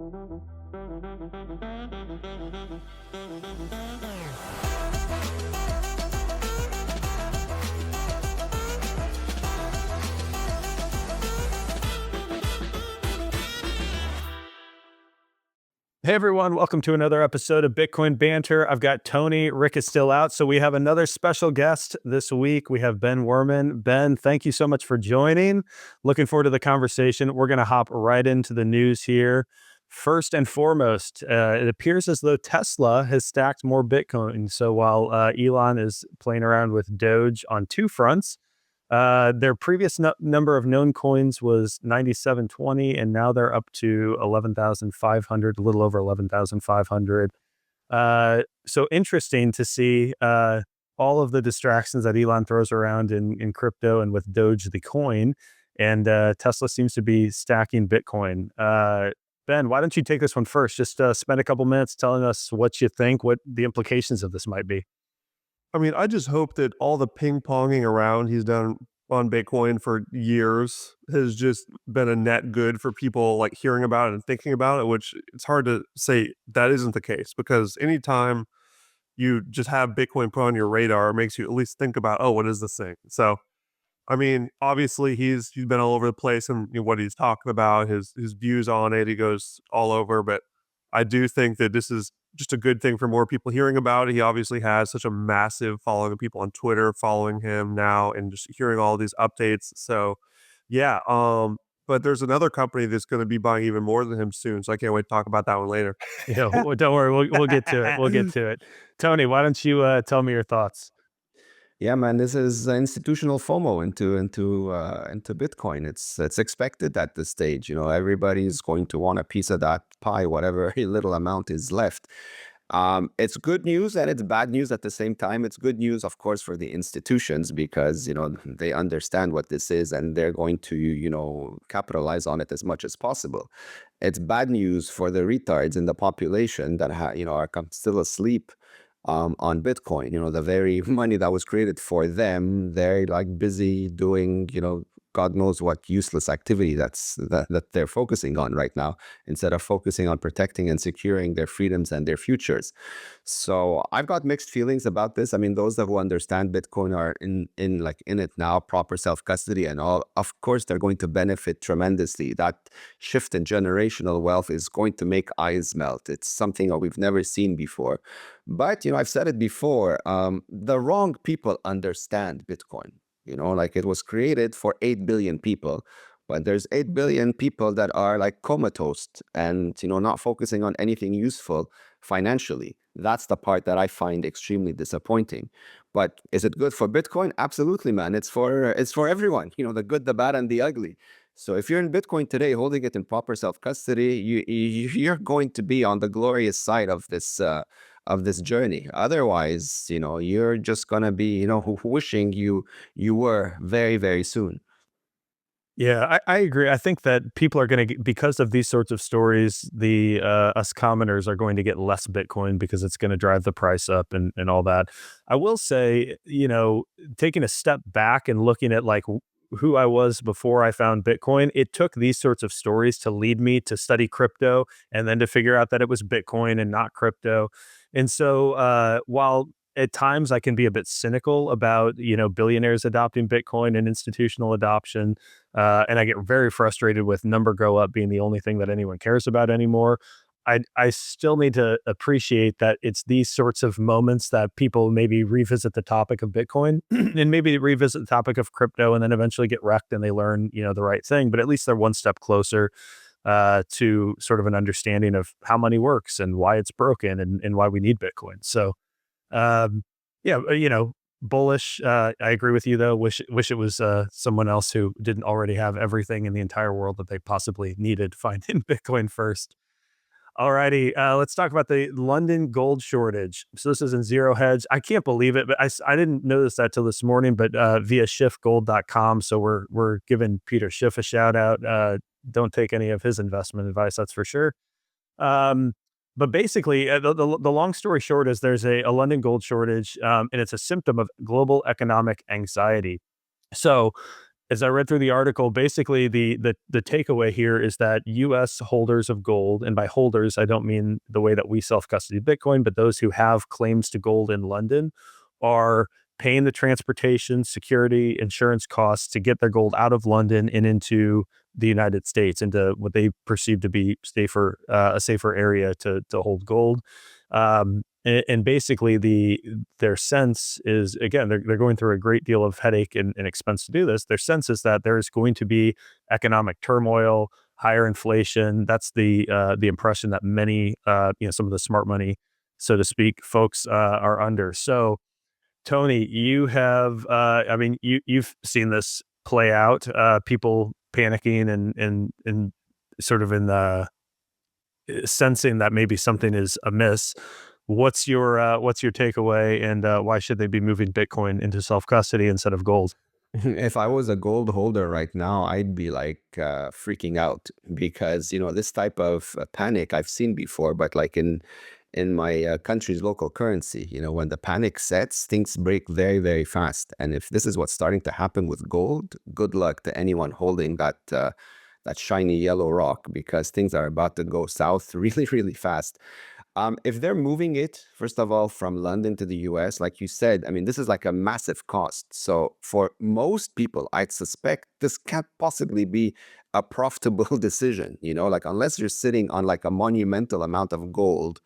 Hey everyone, welcome to another episode of Bitcoin Banter. I've got Tony. Rick is still out, so we have another special guest this week. We have Ben Wehrman. Ben, thank you so much for joining. Looking forward to the conversation. We're going to hop right into the news here. First and foremost, it appears as though Tesla has stacked more Bitcoin. So while Elon is playing around with Doge on two fronts, their previous number of known coins was 9,720, and now they're up to 11,500, a little over 11,500. So interesting to see all of the distractions that Elon throws around in crypto and with Doge, the coin, and Tesla seems to be stacking Bitcoin. Ben, why don't you take this one first? Just spend a couple minutes telling us what you think, what the implications of this might be. I mean, I just hope that all the ping-ponging around he's done on Bitcoin for years has just been a net good for people, like, hearing about it and thinking about it, which it's hard to say that isn't the case, because anytime you just have Bitcoin put on your radar, it makes you at least think about, "Oh, what is this thing?" So, I mean, obviously, he's been all over the place and, what he's talking about, his views on it, he goes all over, but I do think that this is just a good thing for more people hearing about it. He obviously has such a massive following of people on Twitter following him now and just hearing all these updates. So, yeah, but there's another company that's gonna be buying even more than him soon, so I can't wait to talk about that one later. Don't worry, we'll get to it. We'll get to it. Tony, why don't you tell me your thoughts? Yeah, man, this is institutional FOMO into Bitcoin. It's expected at this stage. Everybody's going to want a piece of that pie, whatever little amount is left. It's good news and it's bad news at the same time. It's good news, of course, for the institutions because they understand what this is and they're going to capitalize on it as much as possible. It's bad news for the retards in the population that are still asleep on Bitcoin. The very money that was created for them, they're like busy doing, God knows what useless activity that they're focusing on right now, instead of focusing on protecting and securing their freedoms and their futures. So I've got mixed feelings about this. I mean, those that who understand Bitcoin are in it now, proper self-custody and all. Of course, they're going to benefit tremendously. That shift in generational wealth is going to make eyes melt. It's something that we've never seen before. But, I've said it before, the wrong people understand Bitcoin. Like it was created for 8 billion people, but there's 8 billion people that are like comatose and, not focusing on anything useful financially. That's the part that I find extremely disappointing. But is it good for Bitcoin? Absolutely, man. It's for everyone, the good, the bad, and the ugly. So if you're in Bitcoin today, holding it in proper self-custody, you're going to be on the glorious side of this journey. Otherwise, you're just gonna be, wishing you were very, very soon. Yeah, I agree. I think that people are going to, because of these sorts of stories, the us commoners are going to get less Bitcoin because it's going to drive the price up and all that. I will say, taking a step back and looking at like who I was before I found Bitcoin, it took these sorts of stories to lead me to study crypto and then to figure out that it was Bitcoin and not crypto. And so while at times I can be a bit cynical about, billionaires adopting Bitcoin and institutional adoption. And I get very frustrated with number go up being the only thing that anyone cares about anymore. I still need to appreciate that it's these sorts of moments that people maybe revisit the topic of Bitcoin and maybe revisit the topic of crypto and then eventually get wrecked and they learn, the right thing. But at least they're one step closer to sort of an understanding of how money works and why it's broken and why we need Bitcoin. So yeah, bullish. I agree with you though. Wish it was someone else who didn't already have everything in the entire world that they possibly needed finding Bitcoin first. Alrighty, let's talk about the London gold shortage. So this is in Zero Hedge. I can't believe it, but I didn't notice that till this morning. But via shiftgold.com, so we're giving Peter Schiff a shout out. Don't take any of his investment advice, that's for sure. But basically, the long story short is there's a London gold shortage, and it's a symptom of global economic anxiety. So as I read through the article, basically the takeaway here is that U.S. holders of gold, and by holders I don't mean the way that we self custody Bitcoin, but those who have claims to gold in London, are paying the transportation, security, insurance costs to get their gold out of London and into the United States, into what they perceive to be safer, a safer area to hold gold. And basically, their sense is, again, they're going through a great deal of headache and expense to do this. Their sense is that there is going to be economic turmoil, higher inflation. That's the impression that many, some of the smart money, so to speak, folks are under. So, Tony, you have, you've seen this play out. People panicking and sort of in the sensing that maybe something is amiss. What's your takeaway, and why should they be moving Bitcoin into self custody instead of gold? If I was a gold holder right now, I'd be like freaking out because this type of panic I've seen before, but like in my country's local currency, when the panic sets, things break very, very fast. And if this is what's starting to happen with gold, good luck to anyone holding that shiny yellow rock, because things are about to go south really, really fast. If they're moving it, first of all, from London to the US, like you said, I mean, this is like a massive cost. So for most people, I'd suspect this can't possibly be a profitable decision, like unless you're sitting on like a monumental amount of gold,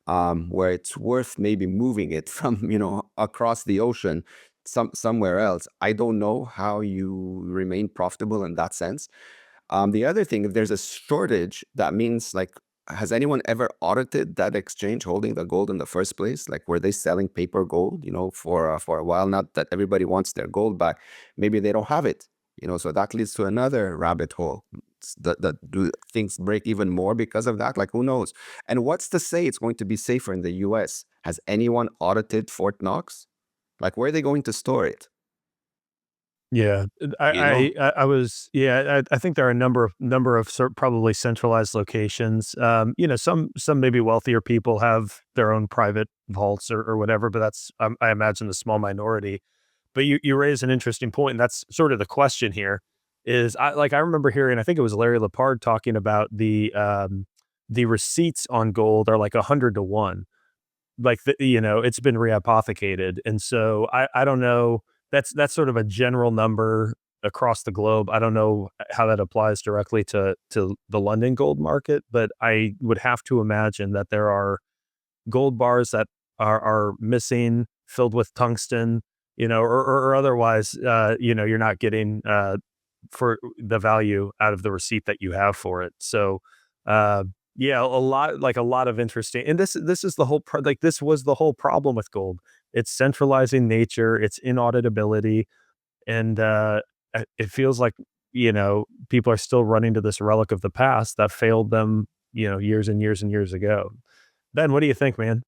where it's worth maybe moving it from, across the ocean somewhere else. I don't know how you remain profitable in that sense. The other thing, if there's a shortage, that means like, has anyone ever audited that exchange holding the gold in the first place? Like, were they selling paper gold, for a while? Not that everybody wants their gold back. Maybe they don't have it, so that leads to another rabbit hole. That do things break even more because of that? Like, who knows? And what's to say it's going to be safer in the US? Has anyone audited Fort Knox? Like, where are they going to store it? Yeah, You know? I was, yeah, I think there are a number of probably centralized locations. Some maybe wealthier people have their own private vaults or whatever, but that's, I imagine, a small minority. But you raise an interesting point, and that's sort of the question here. Is I remember hearing, I think it was Larry Lepard talking about the receipts on gold are like 100 to 1, like it's been rehypothecated, and so I don't know. That's sort of a general number across the globe. I don't know how that applies directly to the London gold market, but I would have to imagine that there are gold bars that are missing, filled with tungsten, or otherwise, you're not getting for the value out of the receipt that you have for it. So, uh, yeah, a lot of interesting, and this is the whole like this was the whole problem with gold. It's centralizing nature, its inauditability, and it feels like people are still running to this relic of the past that failed them, years and years and years ago. Ben, what do you think, man?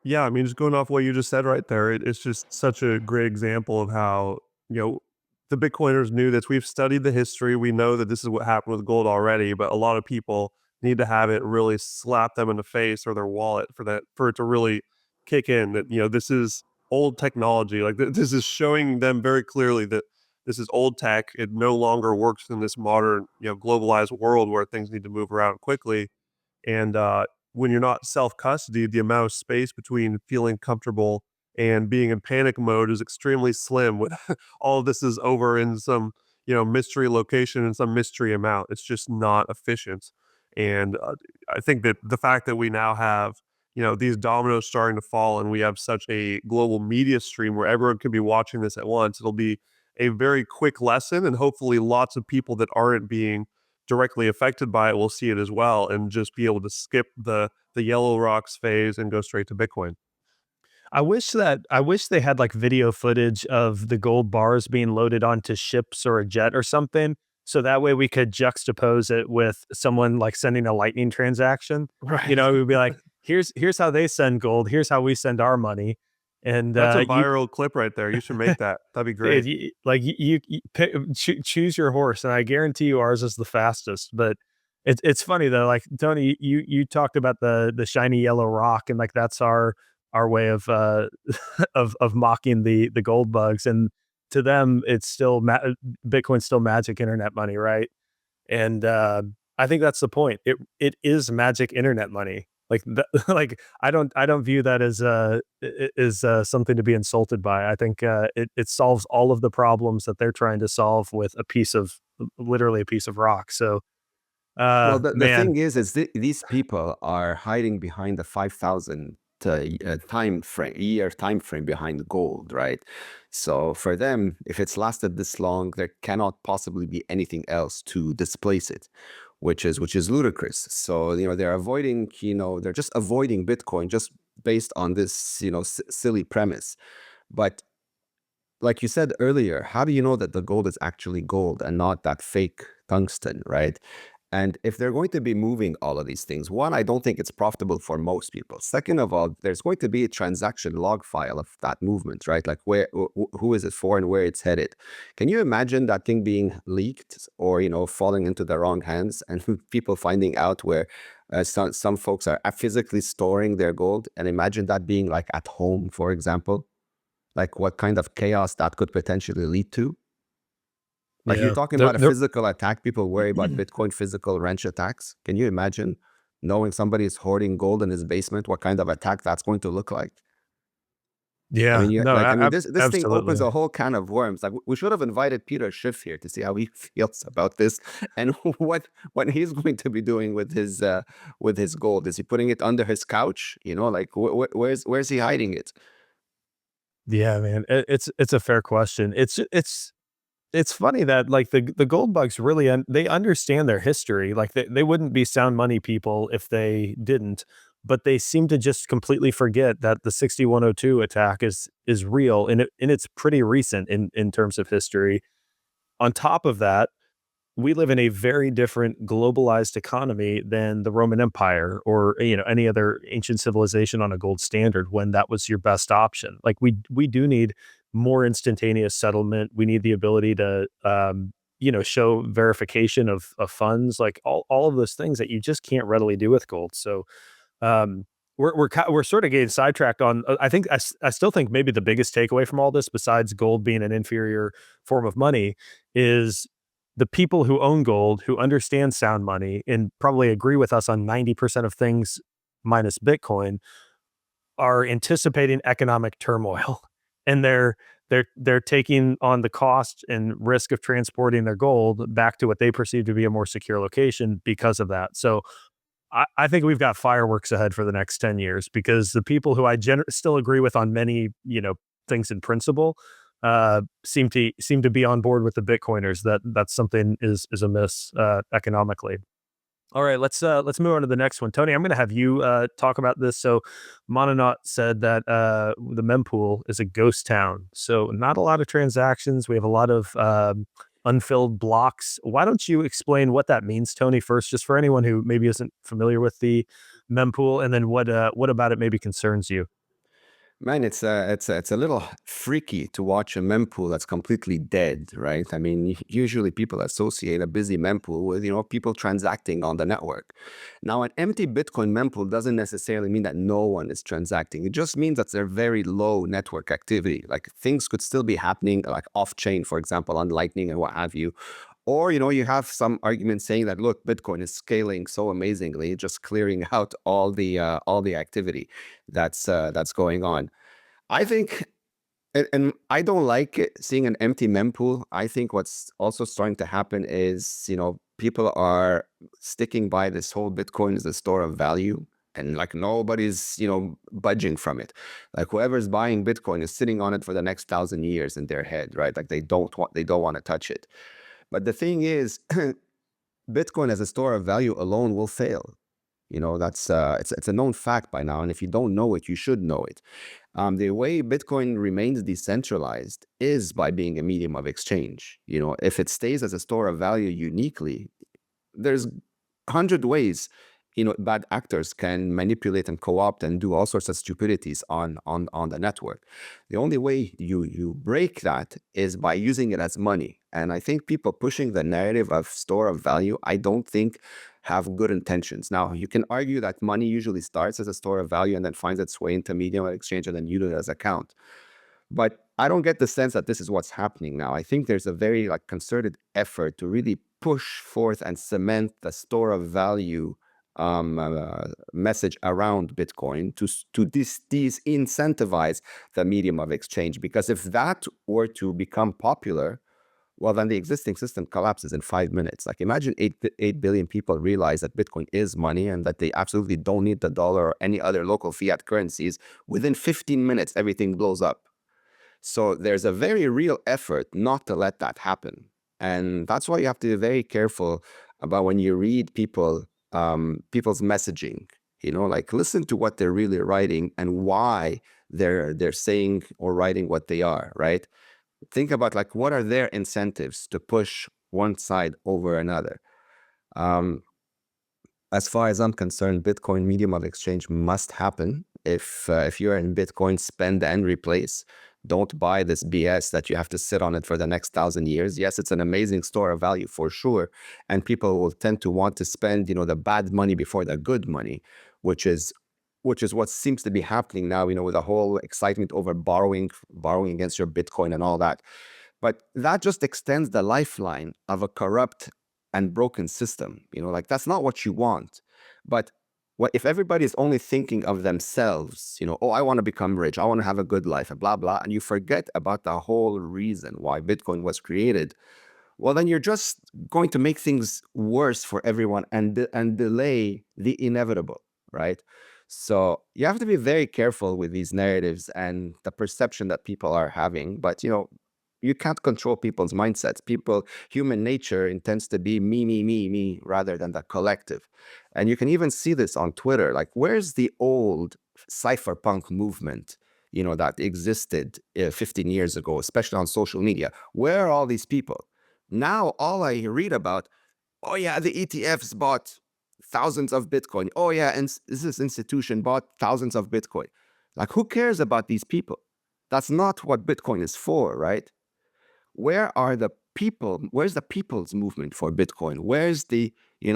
Yeah, I mean, just going off what you just said right there, it's just such a great example of how, you know, the Bitcoiners knew this. We've studied the history. We know that this is what happened with gold already, but a lot of people need to have it really slap them in the face or their wallet for it to really kick in that, this is old technology. Like this is showing them very clearly that this is old tech. It no longer works in this modern, globalized world where things need to move around quickly. And when you're not self custody, the amount of space between feeling comfortable and being in panic mode is extremely slim. When all of this is over in some mystery location and some mystery amount, it's just not efficient. And I think that the fact that we now have these dominoes starting to fall, and we have such a global media stream where everyone can be watching this at once, it'll be a very quick lesson, and hopefully lots of people that aren't being directly affected by it will see it as well and just be able to skip the yellow rocks phase and go straight to Bitcoin. I wish they had like video footage of the gold bars being loaded onto ships or a jet or something. So that way we could juxtapose it with someone like sending a lightning transaction. Right. We'd be like, here's how they send gold, here's how we send our money. And That's a you viral clip right there. You should make that. That'd be dude, great. you choose your horse, and I guarantee you ours is the fastest. But it's funny though, like Tony, you talked about the shiny yellow rock, and like that's our way of of mocking the gold bugs. And to them, it's still Bitcoin's still magic internet money, right? And I think that's the point. It is magic internet money. Like like I don't view that as something to be insulted by. I think it solves all of the problems that they're trying to solve with a piece of literally a piece of rock. So Well, the man, thing is these people are hiding behind the 5,000 time frame, year time frame behind gold, right? So for them, if it's lasted this long, there cannot possibly be anything else to displace it, which is ludicrous. So they're avoiding, they're just avoiding Bitcoin just based on this silly premise. But like you said earlier, how do you know that the gold is actually gold and not that fake tungsten, right? And if they're going to be moving all of these things, one, I don't think it's profitable for most people. Second of all, there's going to be a transaction log file of that movement, right? Like who is it for and where it's headed. Can you imagine that thing being leaked or, falling into the wrong hands and people finding out where some folks are physically storing their gold? And imagine that being like at home, for example, like what kind of chaos that could potentially lead to. Like you're yeah, talking about a they're physical attack, people worry about Bitcoin physical wrench attacks. Can you imagine knowing somebody is hoarding gold in his basement, what kind of attack that's going to look like? I yeah, mean, no, this thing opens absolutely. a whole can of worms. Like we should have invited Peter Schiff here to see how he feels about this and what he's going to be doing with his gold. Is he putting it under his couch? Like where's he hiding it? Yeah, man, it's a fair question. It's funny that, like, the gold bugs really they understand their history, like, they wouldn't be sound money people if they didn't, but they seem to just completely forget that the 6102 attack is real, and it's pretty recent in terms of history. On top of that, we live in a very different globalized economy than the Roman Empire or, any other ancient civilization on a gold standard when that was your best option. Like we do need more instantaneous settlement. We need the ability to show verification of funds, like all of those things that you just can't readily do with gold. So um, we're sort of getting sidetracked on. I think I still think maybe the biggest takeaway from all this, besides gold being an inferior form of money, is the people who own gold, who understand sound money, and probably agree with us on 90% of things, minus Bitcoin, are anticipating economic turmoil, and they're taking on the cost and risk of transporting their gold back to what they perceive to be a more secure location because of that. So I think we've got fireworks ahead for the next 10 years because the people who I still agree with on many, things in principle, seem to be on board with the Bitcoiners that something is amiss economically. All right, let's move on to the next one. Tony, I'm going to have you talk about this. So, Mononaut said that the mempool is a ghost town. So, not a lot of transactions. We have a lot of unfilled blocks. Why don't you explain what that means, Tony, first, just for anyone who maybe isn't familiar with the mempool, and then what about it maybe concerns you? Man, it's a little freaky to watch a mempool that's completely dead, right? I mean, usually people associate a busy mempool with people transacting on the network. Now, an empty Bitcoin mempool doesn't necessarily mean that no one is transacting. It just means that there's very low network activity. Like things could still be happening, like off chain, for example, on Lightning and what have you. Or you have some arguments saying that look, Bitcoin is scaling so amazingly, just clearing out all the activity that's going on. I think, and I don't like seeing an empty mempool. I think what's also starting to happen is, people are sticking by this whole Bitcoin is a store of value. And like nobody's, budging from it. Like whoever's buying Bitcoin is sitting on it for the next 1,000 years in their head, right? Like they don't want to touch it. But the thing is, Bitcoin as a store of value alone will fail. That's it's a known fact by now, and if you don't know it, you should know it. The way Bitcoin remains decentralized is by being a medium of exchange. If it stays as a store of value uniquely, there's 100 ways bad actors can manipulate and co-opt and do all sorts of stupidities on the network. The only way you break that is by using it as money. And I think people pushing the narrative of store of value, I don't think have good intentions. Now, you can argue that money usually starts as a store of value and then finds its way into medium of exchange and then used as account. But I don't get the sense that this is what's happening now. I think there's a very like concerted effort to really push forth and cement the store of value message around Bitcoin to disincentivize the medium of exchange. Because if that were to become popular, well, then the existing system collapses in 5 minutes. Like imagine 8 billion people realize that Bitcoin is money and that they absolutely don't need the dollar or any other local fiat currencies. Within 15 minutes, everything blows up. So there's a very real effort not to let that happen. And that's why you have to be very careful about when you read people's messaging. Like listen to what they're really writing and why they're saying or writing what they are, right? Think about like what are their incentives to push one side over another. Um, as far as I'm concerned, Bitcoin medium of exchange must happen. If you're in Bitcoin, spend and replace. Don't buy this BS that you have to sit on it for the next 1,000 years. Yes, it's an amazing store of value for sure, and people will tend to want to spend, the bad money before the good money, which is what seems to be happening now. With the whole excitement over borrowing against your Bitcoin and all that. But that just extends the lifeline of a corrupt and broken system. Like that's not what you want. But what if everybody is only thinking of themselves, oh, I want to become rich, I want to have a good life, and blah, blah, and you forget about the whole reason why Bitcoin was created, well, then you're just going to make things worse for everyone and delay the inevitable, right? So you have to be very careful with these narratives and the perception that people are having. But you can't control people's mindsets. Human nature intends to be me rather than the collective. And you can even see this on Twitter. Like, where's the old cypherpunk movement? That existed 15 years ago, especially on social media. Where are all these people? Now, all I read about, oh yeah, the ETFs bought thousands of Bitcoin. Oh yeah, and this institution bought thousands of Bitcoin. Like, who cares about these people? That's not what Bitcoin is for, right? Where are the people? Where's the people's movement for Bitcoin? Where's the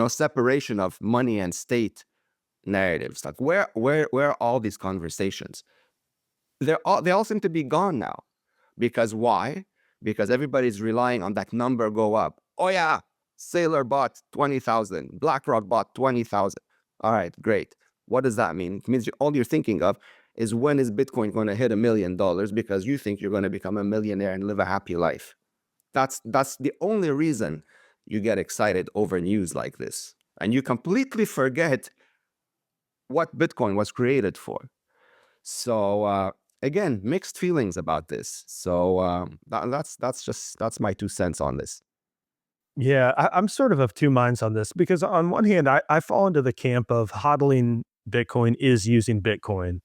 separation of money and state narratives? Like, where are all these conversations? They all seem to be gone now. Because why? Because everybody's relying on that number go up. Oh yeah, Saylor bought 20,000. BlackRock bought 20,000. All right, great. What does that mean? It means all you're thinking of is when is Bitcoin going to hit $1 million because you think you're going to become a millionaire and live a happy life. That's the only reason you get excited over news like this. And you completely forget what Bitcoin was created for. So again, mixed feelings about this. So that's my 2 cents on this. Yeah, I'm sort of two minds on this because on one hand, I fall into the camp of hodling Bitcoin is using Bitcoin.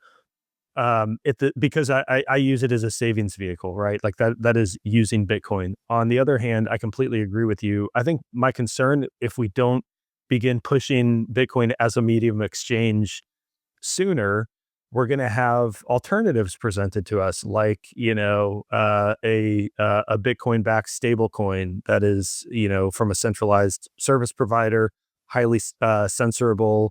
Because I use it as a savings vehicle, right? Like that is using Bitcoin. On the other hand, I completely agree with you. I think my concern, if we don't begin pushing Bitcoin as a medium of exchange sooner, we're going to have alternatives presented to us, like a Bitcoin backed stable coin that is from a centralized service provider, highly censorable,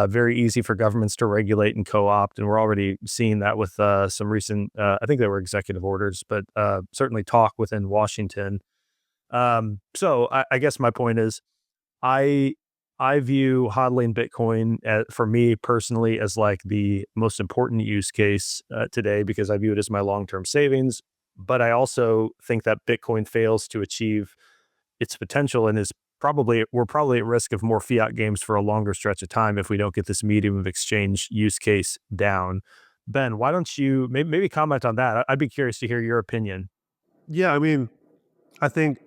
very easy for governments to regulate and co-opt, and we're already seeing that with some recent, I think they were executive orders, but certainly talk within Washington. So I guess my point is, I I view hodling Bitcoin for me personally as like the most important use case today because I view it as my long-term savings. But I also think that Bitcoin fails to achieve its potential and we're probably at risk of more fiat games for a longer stretch of time if we don't get this medium of exchange use case down. Ben, why don't you maybe comment on that? I'd be curious to hear your opinion. Yeah, I mean, I think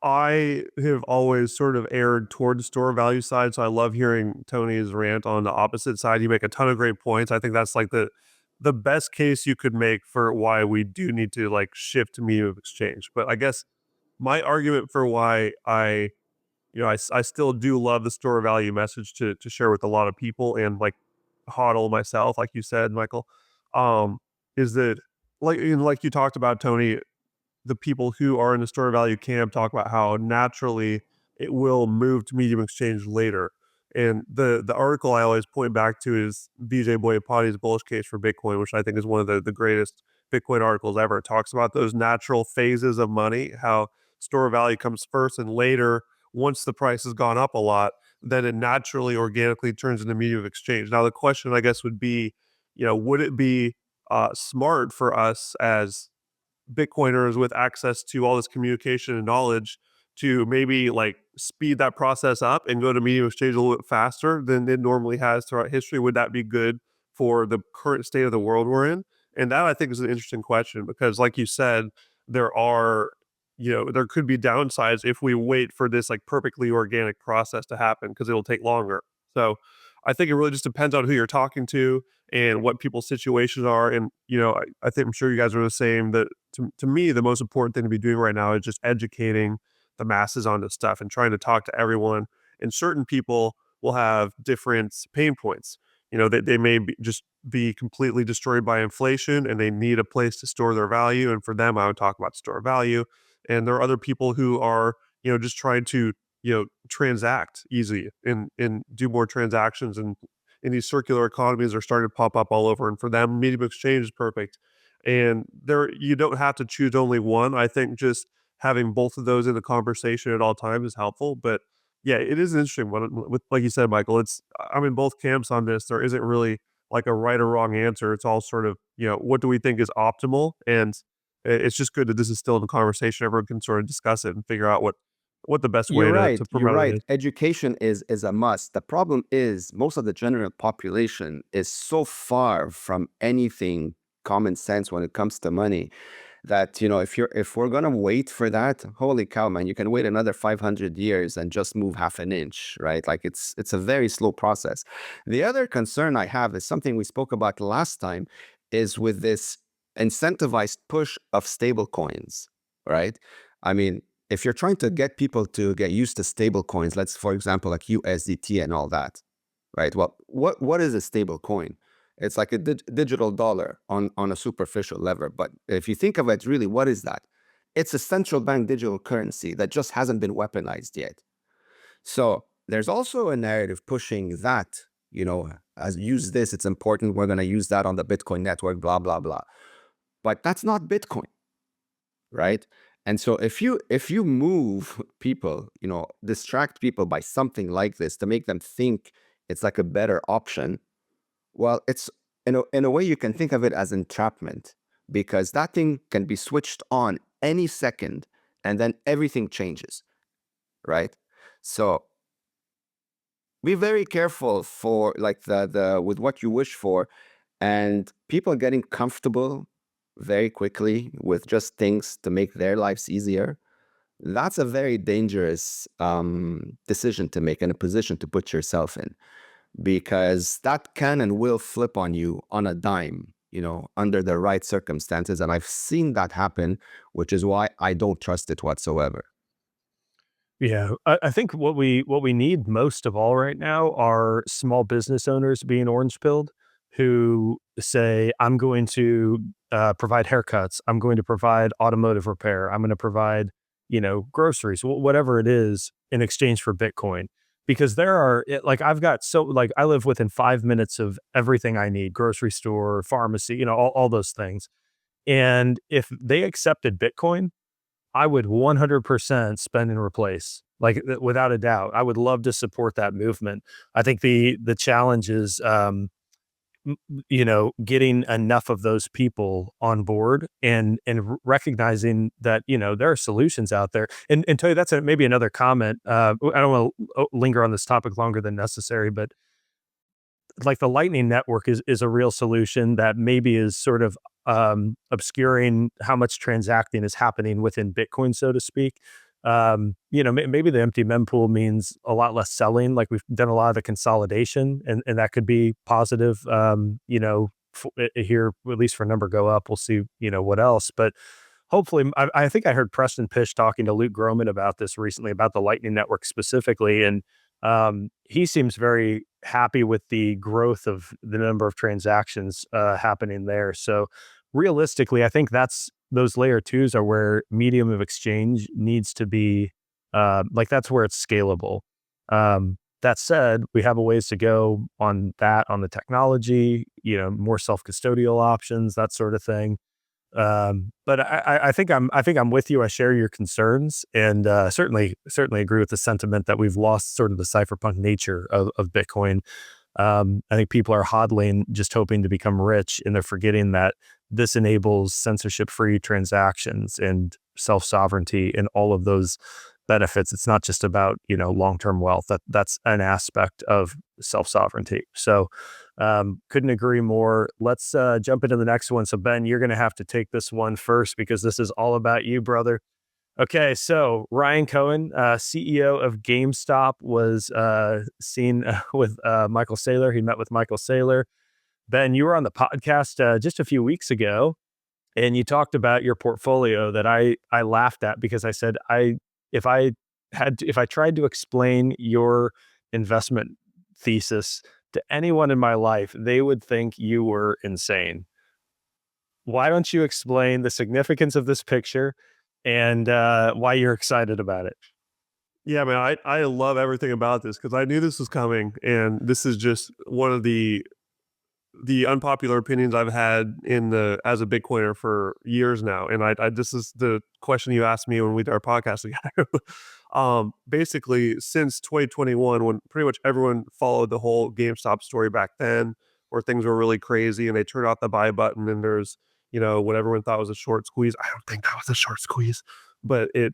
I have always sort of erred toward store value side, so I love hearing Tony's rant on the opposite side. You make a ton of great points. I think that's like the best case you could make for why we do need to like shift to medium of exchange. But I guess my argument for why I still do love the store value message to share with a lot of people and like hodl myself, like you said, Michael, um, is that like you talked about, Tony, the people who are in the store value camp talk about how naturally it will move to medium exchange later. And the article I always point back to is BJ Boyapati's bullish case for Bitcoin, which I think is one of the greatest Bitcoin articles ever. It talks about those natural phases of money, how store of value comes first, and later, once the price has gone up a lot, then it naturally, organically turns into medium of exchange. Now, the question, I guess, would be, would it be smart for us as Bitcoiners with access to all this communication and knowledge to maybe like speed that process up and go to medium exchange a little bit faster than it normally has throughout history? Would that be good for the current state of the world we're in? And that, I think, is an interesting question because, like you said, there are, there could be downsides if we wait for this like perfectly organic process to happen because it'll take longer. So I think it really just depends on who you're talking to and what people's situations are. And, I think I'm sure you guys are the same that to me, the most important thing to be doing right now is just educating the masses on this stuff and trying to talk to everyone. And certain people will have different pain points. They may just be completely destroyed by inflation and they need a place to store their value. And for them, I would talk about store value. And there are other people who are, just trying to, transact easy and do more transactions. And these circular economies are starting to pop up all over. And for them, medium exchange is perfect. And there, you don't have to choose only one. I think just having both of those in the conversation at all times is helpful. But yeah, it is an interesting one. With like you said, Michael, I'm in both camps on this. There isn't really like a right or wrong answer. It's all sort of, what do we think is optimal? And it's just good that this is still in the conversation. Everyone can sort of discuss it and figure out what the best You're way right. to You're promote it right. is. Education is a must. The problem is most of the general population is so far from anything common sense when it comes to money that if we're gonna wait for that, holy cow, man, you can wait another 500 years and just move half an inch, right? Like it's a very slow process. The other concern I have is something we spoke about last time, is with this incentivized push of stable coins, right? I mean, if you're trying to get people to get used to stable coins, let's, for example, like USDT and all that, right? Well, what is a stable coin? It's like a digital dollar on a superficial level. But if you think of it, really, what is that? It's a central bank digital currency that just hasn't been weaponized yet. So there's also a narrative pushing that, as use this, it's important. We're going to use that on the Bitcoin network, blah, blah, blah. But that's not Bitcoin, right? And so if you move people, distract people by something like this to make them think it's like a better option, well, it's in a way you can think of it as entrapment, because that thing can be switched on any second and then everything changes, right? So be very careful for like the with what you wish for, and people getting comfortable very quickly with just things to make their lives easier. That's a very dangerous decision to make and a position to put yourself in, because that can and will flip on you on a dime, under the right circumstances. And I've seen that happen, which is why I don't trust it whatsoever. Yeah, I think what we need most of all right now are small business owners being orange pilled who say, "I'm going to provide haircuts. I'm going to provide automotive repair. I'm going to provide groceries, whatever it is, in exchange for Bitcoin." Because like I've got like I live within 5 minutes of everything I need: grocery store, pharmacy, all those things. And if they accepted Bitcoin, I would 100% spend and replace, like, without a doubt. I would love to support that movement. I think the challenge is, getting enough of those people on board and recognizing that, there are solutions out there. And tell you, that's maybe another comment. I don't want to linger on this topic longer than necessary, but like the Lightning Network is a real solution that maybe is sort of obscuring how much transacting is happening within Bitcoin, so to speak. Maybe the empty mempool means a lot less selling. Like we've done a lot of the consolidation, and that could be positive. Here, at least for number go up. We'll see. What else, but hopefully, I think I heard Preston Pish talking to Luke Groman about this recently, about the Lightning Network specifically, and he seems very happy with the growth of the number of transactions happening there. So realistically, I think those layer twos are where medium of exchange needs to be. Like that's where it's scalable. That said, we have a ways to go on the technology, more self custodial options, that sort of thing. But I think I'm with you. I share your concerns, and certainly agree with the sentiment that we've lost sort of the cypherpunk nature of Bitcoin. I think people are hodling, just hoping to become rich, and they're forgetting that this enables censorship-free transactions and self-sovereignty and all of those benefits. It's not just about long-term wealth. That's an aspect of self-sovereignty. So couldn't agree more. Let's jump into the next one. So Ben, you're going to have to take this one first because this is all about you, brother. Okay, so Ryan Cohen, CEO of GameStop, was seen with Michael Saylor. He met with Michael Saylor. Ben, you were on the podcast just a few weeks ago, and you talked about your portfolio that I laughed at because I said if I if I tried to explain your investment thesis to anyone in my life, they would think you were insane. Why don't you explain the significance of this picture and why you're excited about it? Yeah, man, I love everything about this because I knew this was coming, and this is just one of the unpopular opinions I've had in the as a Bitcoiner for years now. And I this is the question you asked me when we did our podcast together. Basically, since 2021, when pretty much everyone followed the whole GameStop story back then, where things were really crazy and they turned out the buy button and there's what everyone thought was a short squeeze. I don't think that was a short squeeze, but it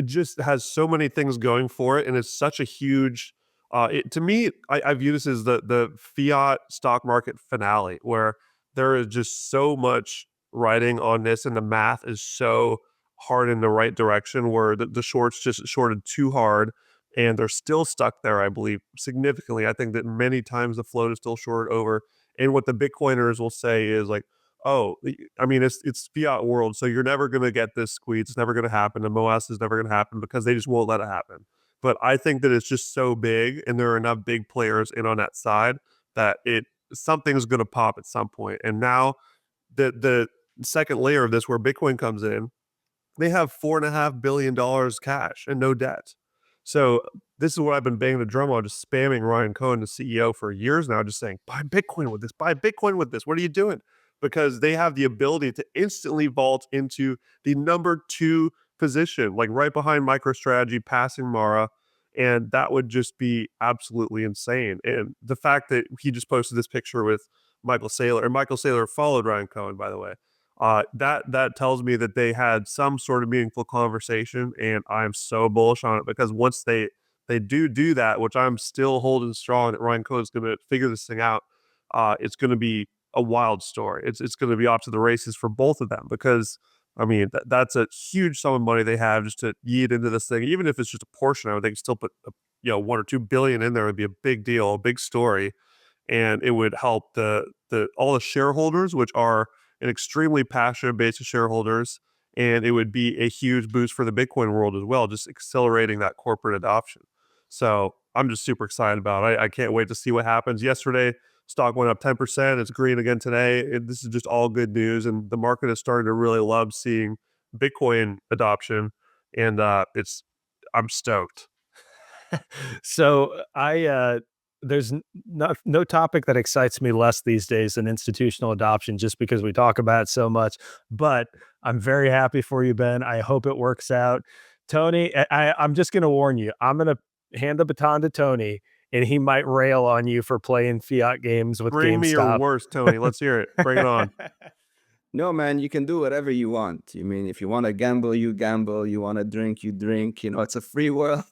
just has so many things going for it, and it's such a huge. To me, I view this as the fiat stock market finale, where there is just so much writing on this, and the math is so hard in the right direction, where the shorts just shorted too hard, and they're still stuck there. I believe significantly. I think that many times the float is still short over, and what the Bitcoiners will say is like, oh, I mean, it's fiat world, so you're never gonna get this squeeze. It's never gonna happen. The MOAS is never gonna happen because they just won't let it happen. But I think that it's just so big, and there are enough big players in on that side that it something's gonna pop at some point. And now the second layer of this, where Bitcoin comes in, they have $4.5 billion cash and no debt. So this is what I've been banging the drum on, just spamming Ryan Cohen, the CEO, for years now, just saying, buy Bitcoin with this, buy Bitcoin with this. What are you doing? Because they have the ability to instantly vault into the number two position, like right behind MicroStrategy, passing Mara. And that would just be absolutely insane. And the fact that he just posted this picture with Michael Saylor, and Michael Saylor followed Ryan Cohen, by the way, that tells me that they had some sort of meaningful conversation, and I'm so bullish on it because once they do that, which I'm still holding strong that Ryan Cohen's going to figure this thing out, it's going to be a wild story. It's going to be off to the races for both of them because I mean that's a huge sum of money they have just to yeet into this thing. Even if it's just a portion, I would think still put 1 or 2 billion in there would be a big deal, a big story, and it would help the all the shareholders, which are an extremely passionate base of shareholders, and it would be a huge boost for the Bitcoin world as well, just accelerating that corporate adoption. So I'm just super excited about it. I can't wait to see what happens. Yesterday, stock went up 10%. It's green again today. This is just all good news, and the market is starting to really love seeing Bitcoin adoption, and I'm stoked. So there's no topic that excites me less these days than institutional adoption, just because we talk about it so much. But I'm very happy for you, Ben. I hope it works out. Tony, I'm just going to warn you. I'm going to hand the baton to Tony, and he might rail on you for playing fiat games with Bring me your GameStop. worst, Tony. Let's hear it. Bring it on. No, man, you can do whatever you want. I mean, if you want to gamble, you gamble. You want to drink, you drink. It's a free world.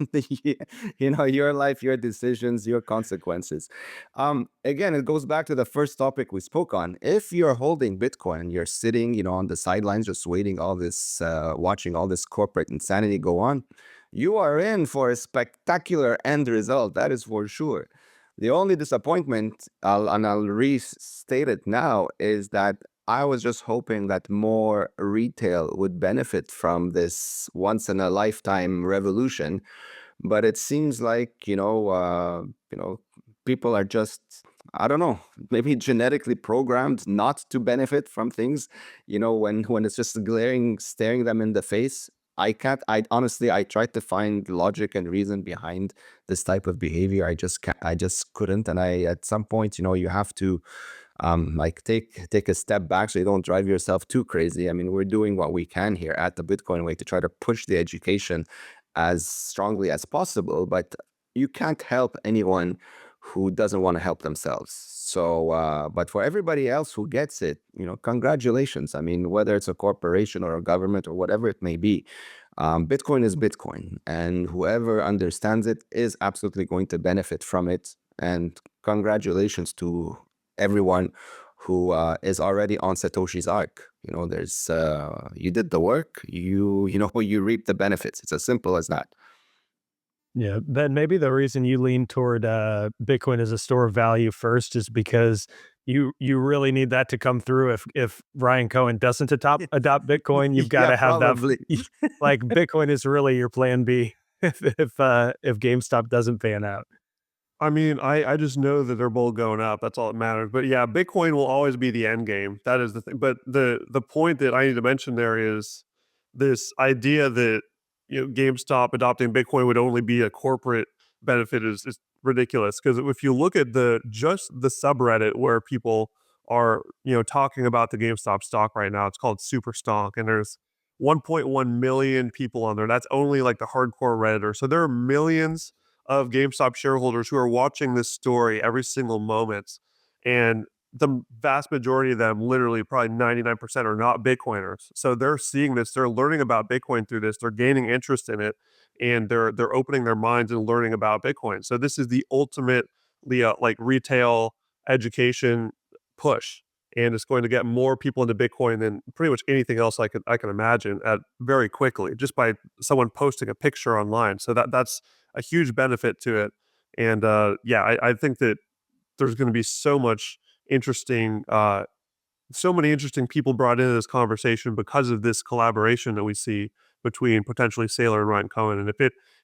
Your life, your decisions, your consequences. Again, it goes back to the first topic we spoke on. If you're holding Bitcoin and you're sitting, on the sidelines, just waiting all this, watching all this corporate insanity go on, you are in for a spectacular end result. That is for sure. The only disappointment, I'll restate it now, is that I was just hoping that more retail would benefit from this once in a lifetime revolution, but it seems like people are just, I don't know, maybe genetically programmed not to benefit from things. When it's just staring them in the face. I can't. I honestly, I tried to find logic and reason behind this type of behavior. I just couldn't. And at some point, you have to Like take a step back so you don't drive yourself too crazy. I mean, we're doing what we can here at the Bitcoin Way to try to push the education as strongly as possible, but you can't help anyone who doesn't want to help themselves. So, but for everybody else who gets it, congratulations. I mean, whether it's a corporation or a government or whatever it may be, Bitcoin is Bitcoin, and whoever understands it is absolutely going to benefit from it. And congratulations to everyone who is already on Satoshi's arc. There's you did the work, you reap the benefits. It's as simple as that. Yeah, then maybe the reason you lean toward Bitcoin as a store of value first is because you really need that to come through. If Ryan Cohen doesn't adopt Bitcoin, you've got Yeah, to have that. probably. Like Bitcoin is really your plan B if GameStop doesn't pan out. I mean, I just know that they're both going up. That's all that matters. But yeah, Bitcoin will always be the end game. That is the thing. But the point that I need to mention there is this idea that GameStop adopting Bitcoin would only be a corporate benefit is ridiculous. Because if you look at just the subreddit where people are talking about the GameStop stock right now, it's called Super Stock, and there's 1.1 million people on there. That's only like the hardcore redditor. So there are millions of GameStop shareholders who are watching this story every single moment. And the vast majority of them, literally probably 99%, are not Bitcoiners. So they're seeing this, they're learning about Bitcoin through this, they're gaining interest in it, and they're opening their minds and learning about Bitcoin. So this is the ultimate like retail education push. And it's going to get more people into Bitcoin than pretty much anything else I can imagine at very quickly, just by someone posting a picture online. So that's a huge benefit to it. And yeah, I think that there's going to be interesting so many interesting people brought into this conversation because of this collaboration that we see between potentially Saylor and Ryan Cohen. And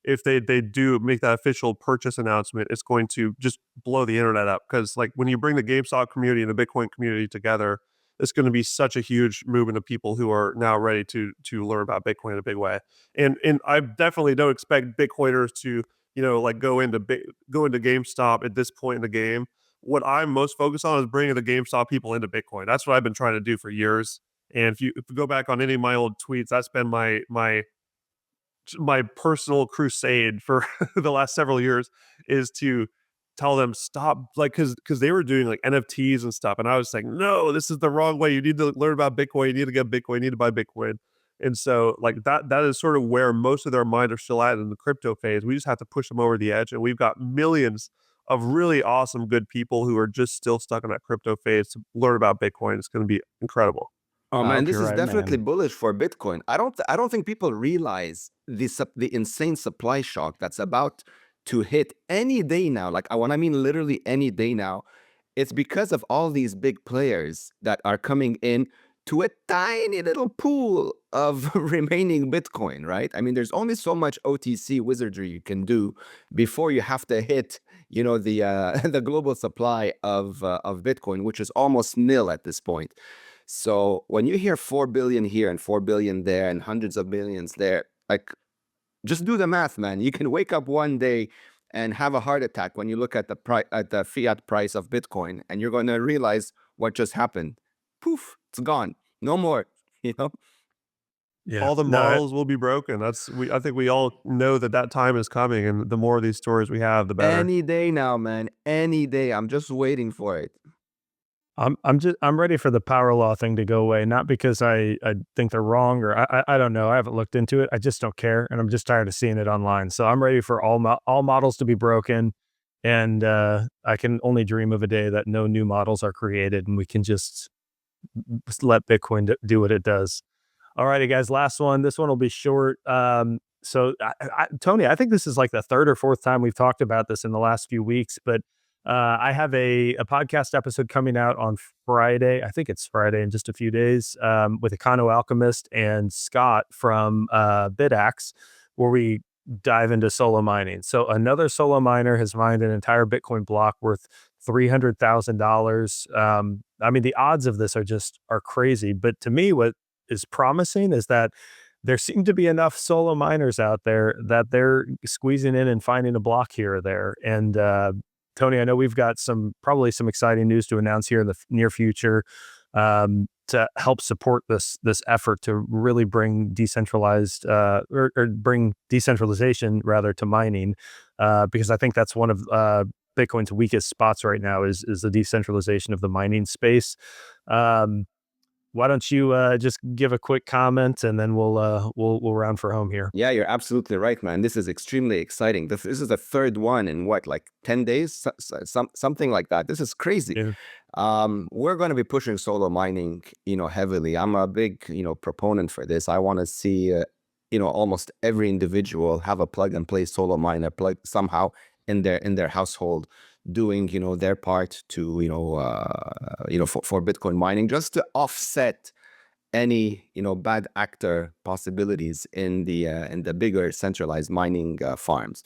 if they do make that official purchase announcement, it's going to just blow the internet up, because like when you bring the GameStop community and the Bitcoin community together, it's going to be such a huge movement of people who are now ready to learn about Bitcoin in a big way. And I definitely don't expect Bitcoiners to like go into GameStop at this point in the game. What I'm most focused on is bringing the GameStop people into Bitcoin. That's what I've been trying to do for years. And if you go back on any of my old tweets, that's been my personal crusade for the last several years, is to tell them stop, like, because they were doing like NFTs and stuff, and I was saying, no, this is the wrong way. You need to learn about Bitcoin. You need to get Bitcoin. You need to buy Bitcoin. And so like that is sort of where most of their mind are still at in the crypto phase. We just have to push them over the edge, and we've got millions of really awesome, good people who are just still stuck in that crypto phase to learn about Bitcoin. It's going to be incredible. Oh I man, hope this you're is right, definitely man. bullish for Bitcoin. I don't think people realize the insane supply shock that's about to hit any day now. Like when I mean literally any day now, it's because of all these big players that are coming in to a tiny little pool of remaining Bitcoin, right? I mean, there's only so much OTC wizardry you can do before you have to hit, the the global supply of Bitcoin, which is almost nil at this point. So when you hear 4 billion here and 4 billion there and hundreds of millions there, like just do the math, man. You can wake up one day and have a heart attack when you look at the fiat price of Bitcoin, and you're going to realize what just happened. Poof, it's gone. No more, you know? Yeah. All the No, models will be broken. I think we all know that time is coming, and the more of these stories we have, the better. Any day now, man. Any day. I'm just waiting for it. I'm ready for the power law thing to go away, not because I think they're wrong, or I don't know. I haven't looked into it. I just don't care, and I'm just tired of seeing it online. So I'm ready for all models to be broken, and I can only dream of a day that no new models are created, and we can just let Bitcoin do what it does. All righty, guys. Last one. This one will be short. Tony, I think this is like the third or fourth time we've talked about this in the last few weeks, but I have a podcast episode coming out on Friday. I think it's Friday in just a few days, with Econo Alchemist and Scott from BitAxe, where we dive into solo mining. So another solo miner has mined an entire Bitcoin block worth $300,000. I mean, the odds of this are crazy. But to me, what is promising is that there seem to be enough solo miners out there that they're squeezing in and finding a block here or there. And Tony, I know we've got probably some exciting news to announce here in the near future, to help support this effort to really bring decentralized, or bring decentralization rather to mining, because I think that's one of Bitcoin's weakest spots right now is the decentralization of the mining space. Um, why don't you just give a quick comment and then we'll round for home here. Yeah, you're absolutely right, man. This is extremely exciting. This is the third one in what, like 10 days? Something like that. This is crazy. Yeah. We're going to be pushing solo mining, heavily. I'm a big, proponent for this. I want to see, almost every individual have a plug and play solo miner plug somehow in their household, doing, their part to, for Bitcoin mining, just to offset any bad actor possibilities in the bigger centralized mining farms.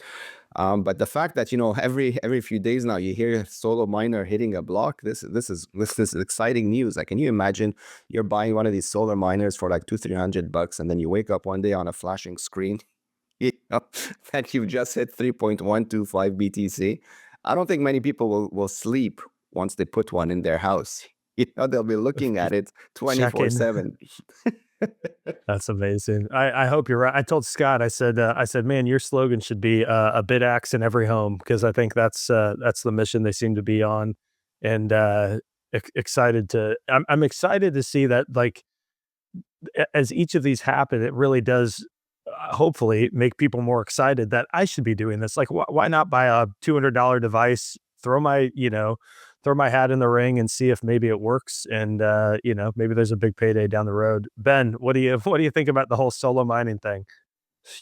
But the fact that every few days now you hear a solo miner hitting a block, this is exciting news. Like, can you imagine you're buying one of these solar miners for like 200-300 bucks, and then you wake up one day on a flashing screen, you know, that you've just hit 3.125 BTC? I don't think many people will sleep once they put one in their house. They'll be looking at it Checking. 24/7. That's amazing. I hope you're right. I told Scott, I said, man, your slogan should be a bit axe in every home, because I think that's the mission they seem to be on. And excited I'm excited to see that, like, as each of these happen, it really does, hopefully make people more excited that I should be doing this. Like, why not buy a $200 device, throw my hat in the ring and see if maybe it works. And, maybe there's a big payday down the road. Ben, what do you think about the whole solo mining thing?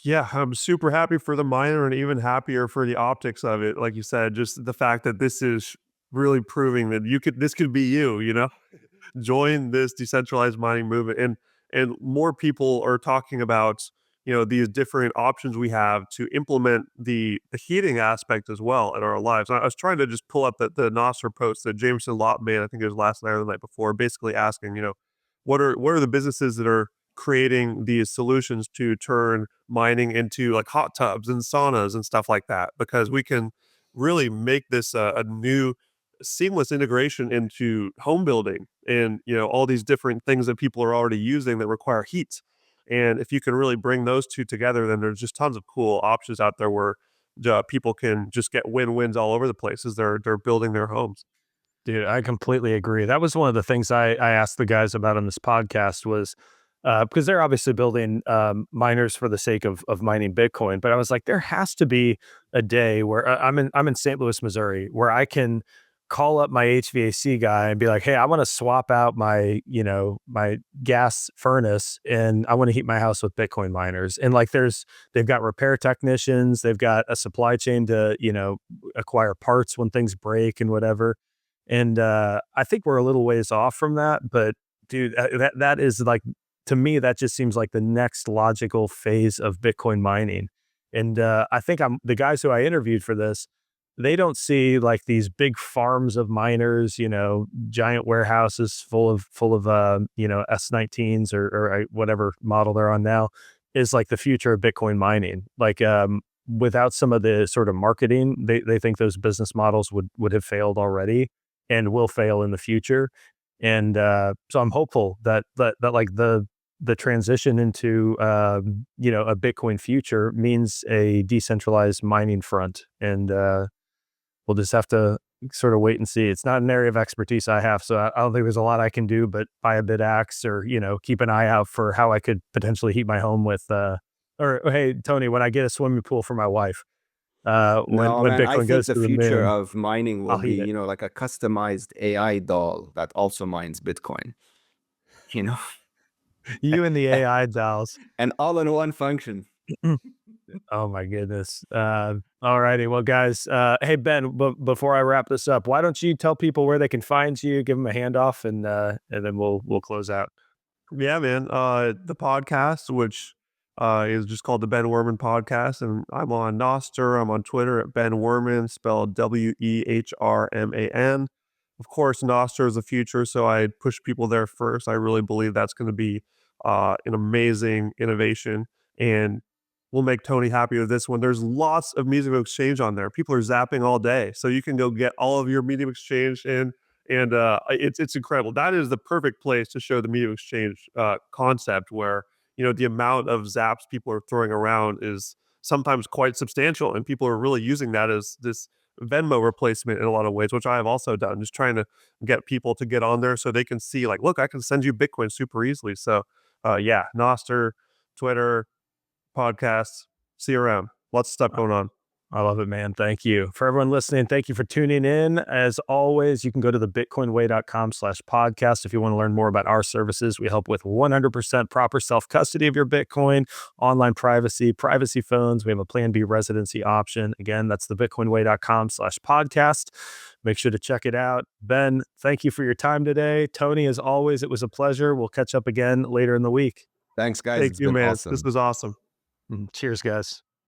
Yeah, I'm super happy for the miner and even happier for the optics of it. Like you said, just the fact that this is really proving that this could be you. Join this decentralized mining movement, and more people are talking about these different options we have to implement the heating aspect as well in our lives. I was trying to just pull up the Nostr post that Jameson Lott made. I think it was last night or the night before, basically asking, what are the businesses that are creating these solutions to turn mining into like hot tubs and saunas and stuff like that, because we can really make this a new seamless integration into home building and all these different things that people are already using that require heat. And if you can really bring those two together, then there's just tons of cool options out there where people can just get win-wins all over the place as they're building their homes. Dude, I completely agree. That was one of the things I asked the guys about on this podcast was, because they're obviously building miners for the sake of mining Bitcoin. But I was like, there has to be a day where I'm in St. Louis, Missouri, where I can call up my HVAC guy and be like, hey, I want to swap out my gas furnace and I want to heat my house with Bitcoin miners. And like they've got repair technicians, they've got a supply chain to, acquire parts when things break and whatever. And, I think we're a little ways off from that, but dude, that is like, to me, that just seems like the next logical phase of Bitcoin mining. And, I think the guys who I interviewed for this, they don't see like these big farms of miners, giant warehouses full of, S19s or whatever model they're on now, is like the future of Bitcoin mining. Like, without some of the sort of marketing, they think those business models would have failed already and will fail in the future. And so I'm hopeful that like the transition into a Bitcoin future means a decentralized mining front. And we'll just have to sort of wait and see. It's not an area of expertise I have, so I don't think there's a lot I can do but buy a bit axe or keep an eye out for how I could potentially heat my home with. Or hey, Tony, when I get a swimming pool for my wife, No, when man, I Bitcoin think goes the to the future moon, of mining will I'll be, heat it. like a customized AI doll that also mines Bitcoin, you know, You and the AI dolls. and all in one function. Oh my goodness. All righty. Well, guys, hey Ben, before I wrap this up, why don't you tell people where they can find you, give them a handoff, and then we'll close out. Yeah, man. The podcast, which is just called the Ben Wehrman Podcast, and I'm on Nostr. I'm on Twitter at Ben Wehrman, spelled Wehrman. Of course, Nostr is the future, so I push people there first. I really believe that's going to be an amazing innovation, and will make Tony happy with this one. There's lots of medium of exchange on there. People are zapping all day, so you can go get all of your medium exchange in, and it's incredible. That is the perfect place to show the medium exchange concept, where the amount of zaps people are throwing around is sometimes quite substantial, and people are really using that as this Venmo replacement in a lot of ways, which I have also done, just trying to get people to get on there so they can see, like, look, I can send you Bitcoin super easily. So, yeah, Noster, Twitter, podcasts, CRM, lots of stuff going on. I love it, man. Thank you. For everyone listening, thank you for tuning in. As always, you can go to the bitcoinway.com/podcast if you want to learn more about our services. We help with 100% proper self-custody of your Bitcoin, online privacy, privacy phones. We have a Plan B residency option. Again, that's the bitcoinway.com/podcast. Make sure to check it out. Ben, thank you for your time today. Tony, as always, it was a pleasure. We'll catch up again later in the week. Thanks, guys. Thank It's you, been man. This awesome. was awesome. Cheers, guys.